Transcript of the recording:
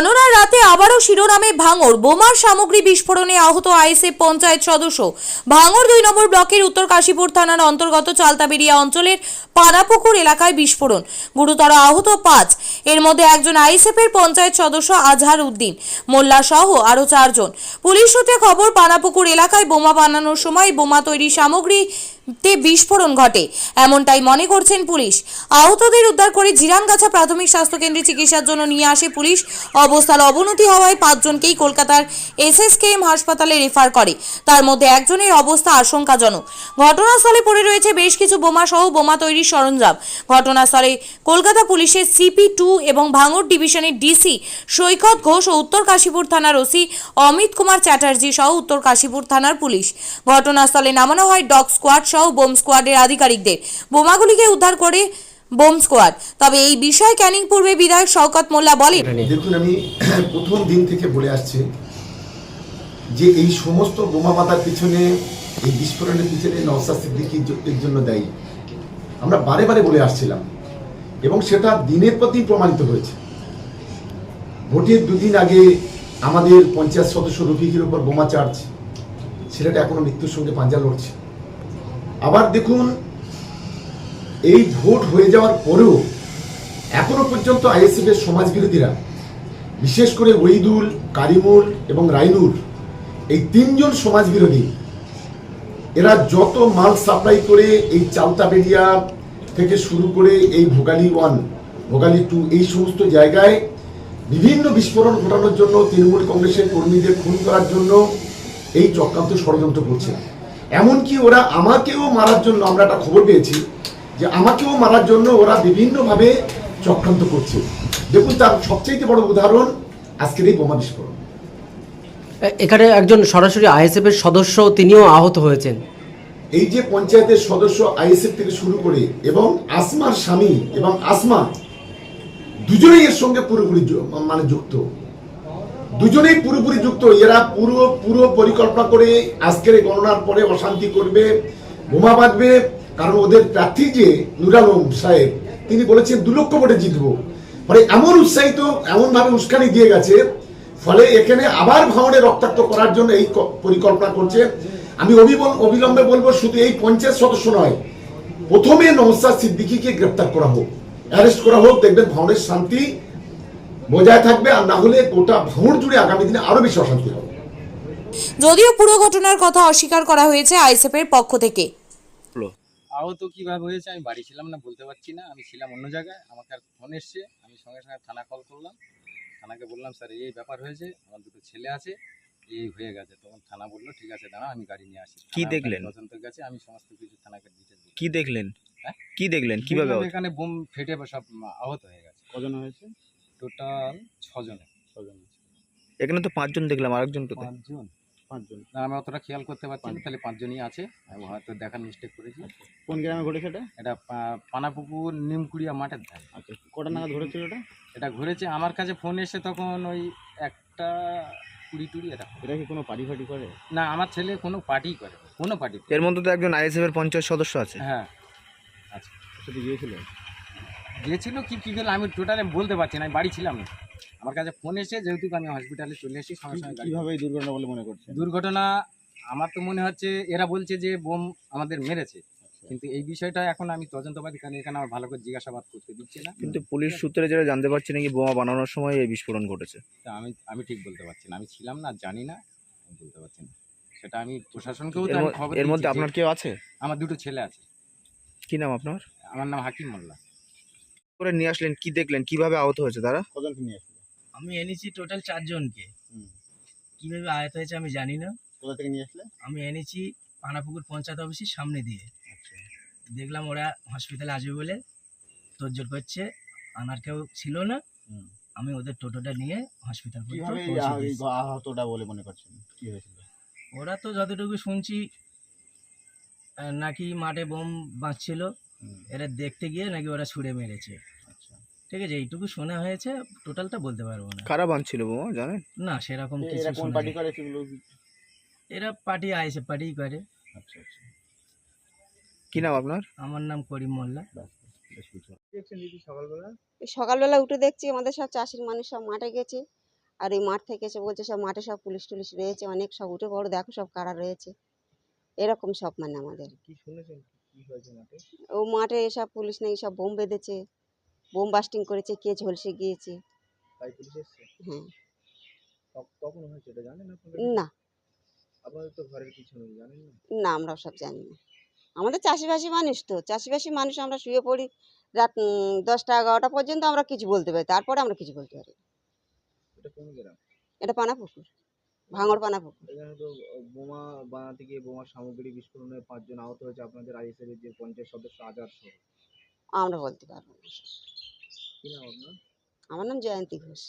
গণনার রাতে আবারও শিরোনামে ভাঙড়, বোমার সামগ্রী বিস্ফোরণে আহত আইএসএফ পঞ্চায়েত সদস্য। ভাঙড় 2 নম্বর ব্লকের উত্তর কাশীপুর থানার অন্তর্গত চালতাবেড়িয়া অঞ্চলের পানাপুকুর এলাকায় বিস্ফোরণ, গুরুতর আহত 5। এর মধ্যে একজন আইএসএফের পঞ্চায়েত সদস্য আজহার উদ্দিন মোল্লা সহ আরও 4 জন। পুলিশ সূত্রে খবর, পানাপুকুর এলাকায় বোমা বানানোর সময় বোমা তৈরি সামগ্রীতে বিস্ফোরণ ঘটে, এমনটাই মনে করছেন পুলিশ। আহতদের উদ্ধার করে জিরানগাছা প্রাথমিক স্বাস্থ্য কেন্দ্রে চিকিৎসার জন্য নিয়ে আসে পুলিশ। অবস্থার অবনতি হওয়ায় 5 জনকেই কলকাতার এসএসকেএম হাসপাতালে রেফার করে, তার মধ্যে একজনের অবস্থা আশঙ্কাজনক। ঘটনাস্থলে পড়ে রয়েছে বেশ কিছু বোমা সহ বোমা তৈরির সরঞ্জাম। ঘটনাস্থলে কলকাতা পুলিশের CP2 এবং ভাঙড় ডিভিশনের ডিসি সৈকত ঘোষ ও উত্তর কাশীপুর থানার ওসি অমিত কুমার চ্যাটার্জি সহ উত্তর কাশীপুর থানার পুলিশ। ঘটনাস্থলে নামানো হয় ডগ স্কোয়াড সহ বোম স্কোয়াডের আধিকারিকদের। বোমাগুলিকে উদ্ধার করে বোম স্কোয়াড। তবে এই বিষয়ে ক্যানিং পূর্বে বিধায়ক শওকত মোল্লা বলেন, দেখুন, আমি প্রথম দিন থেকে বলে আসছি যে এই সমস্ত বোমা বাঁধার পিছনে, এই বিস্ফোরণের পিছনে নওশাদ সিদ্দিকী এর জন্য দায়ী। আমরা বারে বারে বলে আসছিলাম এবং সেটা দিনের পর দিন প্রমাণিত হয়েছে। ভোটের 2 দিন আগে আমাদের পঞ্চায়েত সদস্য রফিকের উপর বোমা চার্জ, ছেলেটা এখনো মৃত্যুর সঙ্গে পাঞ্জা লড়ছে। আবার দেখুন, এই ভোট হয়ে যাওয়ার পরেও এখনো পর্যন্ত আইএসএফ এর সমাজবিরোধীরা, বিশেষ করে ওহিদুল, কারিমুল এবং রাইনুর, এই 3 জন সমাজবিরোধী, এরা যত মাল সাপ্লাই করে এই চালতাবেড়িয়া থেকে শুরু করে এই ভোগালী 1, ভোগালী 2, এই সমস্ত জায়গায় বিভিন্ন বিস্ফোরণ ঘটানোর জন্য, তৃণমূল কংগ্রেসের কর্মীদের খুন করার জন্য এই চক্রান্ত ষড়যন্ত্র করছে। এমনকি ওরা আমাকেও মারার জন্য, আমরা একটা খবর পেয়েছি যে আমাকেও মারার জন্য ওরা বিভিন্নভাবে চক্রান্ত করছে। দেখুন, তার সবচেয়ে বড় উদাহরণ আজকের এই বোমা বিস্ফোরণ। এখানে একজন সরাসরি আইএসএফ এর সদস্য, তিনিও আহত হয়েছেন। এই যে পঞ্চায়েতের সদস্য আইএসএফ থেকে শুরু করে এবং আসমার স্বামী এবং আসমা, দুজনেই এর সঙ্গে পুরোপুরি যুক্ত, দুজনেই পুরোপুরি যুক্ত। এরা পুরো পরিকল্পনা করে আজকের গণনার পরে অশান্তি করবে, বোমা বাঁধবে। কারণ ওদের প্রার্থী যে নুর আলম সাহেব, তিনি বলেছেন 2 লক্ষ ভোটে জিতবো। ফলে এমন উৎসাহিত, এমনভাবে উস্কানি দিয়ে গেছে, ফলে এখানে আবার ভাঙড়ে রক্তাক্ত করার জন্য এই পরিকল্পনা করছে। আমি অবিলম্বে বলবো, শুধু এই পঞ্চায়েত সদস্য নয়, প্রথমে নওশাদ সিদ্দিকীকে গ্রেপ্তার করা হোক, অ্যারেস্ট করা হোক। দেখবেন ভাঙড়ের শান্তি বজায় থাকবে, আর না হলে গোটা ভাঙড় জুড়ে আগামী দিনে আরো বেশি অশান্তি হবে। যদিও পুরো ঘটনার কথা অস্বীকার করা হয়েছে আইএসএফ এর পক্ষ থেকে। আহত কিভাবে হয়েছে আমি বাড়ি ছিলাম না, বলতে পারছি না। আমি ছিলাম অন্য জায়গায়, আমাকে আর ফোন এসছে, আমি সঙ্গে সঙ্গে থানা কল করলাম। থানাকে বললাম, স্যার এই ব্যাপার হয়েছে, আমার 2টো ছেলে আছে, এই হয়ে গেছে। তখন থানা বললো, ঠিক আছে দাঁড়া, আমি গাড়ি নিয়ে আসি। কি দেখলেন? তদন্ত গেছে, আমি সমস্ত কিছু থানাকে ডিটেলস দিই। কি দেখলেন? হ্যাঁ, কি দেখলেন? কিভাবে আহত? এখানে বোম ফেটে সব আহত হয়ে গেছে। কজন হয়েছে? টোটাল 6 জনে। এখানে তো 5 জন দেখলাম, আরেকজন কোথায়? 5 জন না, আমি অতটা খেয়াল করতে পারছি না। তাহলে 5 জনই আছে, আমি হয়তো দেখার মিস্টেক করেছি। কোন গ্রামে ঘটেছে এটা? এটা পানাপুকুর নিমকুড়িয়া মাঠের ধারে। আচ্ছা, কটা নাগাদ ঘটেছিল এটা? এটা ঘুরেছে, আমার কাছে ফোন এসে তখন ওই 1টা 20 এটা। এটা কি কোনো পার্টি ফাটি করে? না, আমার ছেলে কোনো পার্টি করে, কোনো পার্টি। এর মধ্যে তো একজন আইএসএফ এর পঞ্চায়েত সদস্য আছে। হ্যাঁ, আচ্ছা, সেটা গিয়েছিল কি গেল আমি টোটালি বলতে পারছি না, আমি বাড়ি ছিলাম না। আমার কাছে ফোন এসে, যেহেতু আমি হসপিটালে চলে এসেছি সঙ্গে সঙ্গে। কিভাবে এই দুর্ঘটনা বলে মনে করছেন? দুর্ঘটনা আমার তো মনে হচ্ছে এরা বলছে যে বোম আমাদের মেরেছে, কিন্তু এই বিষয়টা এখন আমি তদন্তবাদী, কারণ এখানে আমার ভালো করে জিজ্ঞাসাবাদ করতে দিচ্ছে না। কিন্তু পুলিশ সূত্রে যেটা জানতে পারছি নাকি বোমা বানানোর সময় এই বিস্ফোরণ ঘটেছে। তা আমি ঠিক বলতে পারছি না, আমি ছিলাম না, জানি না, আমি বলতে পারছি না। সেটা আমি প্রশাসনকেও তো আমি খবর এর মধ্যে দিয়েছি যে আপনার কেউ আছে? আমার 2টো ছেলে আছে। কি নাম আপনার? আমার নাম হাকিম মোল্লা। করে নিয়ে আসলেন, কি দেখলেন, কিভাবে আহত হয়েছে তারা? কজনকে নিয়ে আসলো? আমি এনেছি টোটাল 4 জনকে। কিভাবে আহত হয়েছে আমি জানি না। কোথা থেকে নিয়ে আসলে? আমি এনেছি পানাপুকুর পঞ্চায়েত অফিসের সামনে দিয়ে। আচ্ছা, দেখলাম ওরা হসপিটালে আসবে বলে তোড়জোড় করছে, আনার কেউ ছিল না। আমি ওদের টোটোটা নিয়ে হসপিটাল কিভাবে আহতটা বলে মনে করছেন? কি হয়েছিল? ওরা তো যতটুকু শুনছি নাকি মাঠে বোম বাঁচছিল, এরা দেখতে গিয়ে নাকি ওরা ছুঁড়ে মেরেছে। ঠিক আছে, এইটুকু শোনা হয়েছে, টোটালটা বলতে পারবো না। কারা বাঁধছিল বোমা জানেন? না, সেরকম কিছু এরা কোন শোনা পার্টি নেই। করে সেগুলো? এরা পার্টি আইএসএফ পার্টি করে। আচ্ছা আচ্ছা, কি নাম আপনার? আমার নাম করিম মোল্লা। বেশ কিছু দেখছেন দিদি সকালবেলা? সকালবেলা উঠে দেখছি আমাদের সব চাষির মানুষ সব মাঠে গেছে, আর এই মাঠ থেকে এসে বলছে সব মাঠে সব পুলিশ টুলিশ রয়েছে, অনেক সব উঠে পড়ো, দেখো সব কারা রয়েছে, এরকম সব মানে আমাদের। কি শুনেছেন কি হয়েছে মাঠে? ও মাঠে এসব পুলিশ নাকি সব বোম বেঁধেছে, বোম বাস্টিং করেছে, কে ঝলসে গিয়েছে। তাই পুলিশ এসছে? হ্যাঁ। কখন হয়েছে এটা জানেন আপনারা? না, আপনাদের তো ঘরের পিছনে, জানেন না? না আমরা সব জানি না। আমাদের চাষিবাসী মানুষ, তো চাষিবাসী মানুষ, আমরা শুয়ে পড়ি রাত 10টা 11টা পর্যন্ত, আমরা কিছু বলতে পারি, তারপরে আমরা কিছু বলতে পারি না। এটা কোন গ্রাম? এটা পানাপুকুর, ভাঙড় পানাপুকুর। এখানে তো বোমা বানাতে গিয়ে বোমার সামগ্রী বিস্ফোরণে 5 জন আহত হয়েছে, আপনাদের আইএসএফ এর যে পঞ্চায়েত সদস্য আজাদ সহ। আমরা বলতে পারবো না। কি নাম আপনার? আমার নাম জয়ন্তী ঘোষ।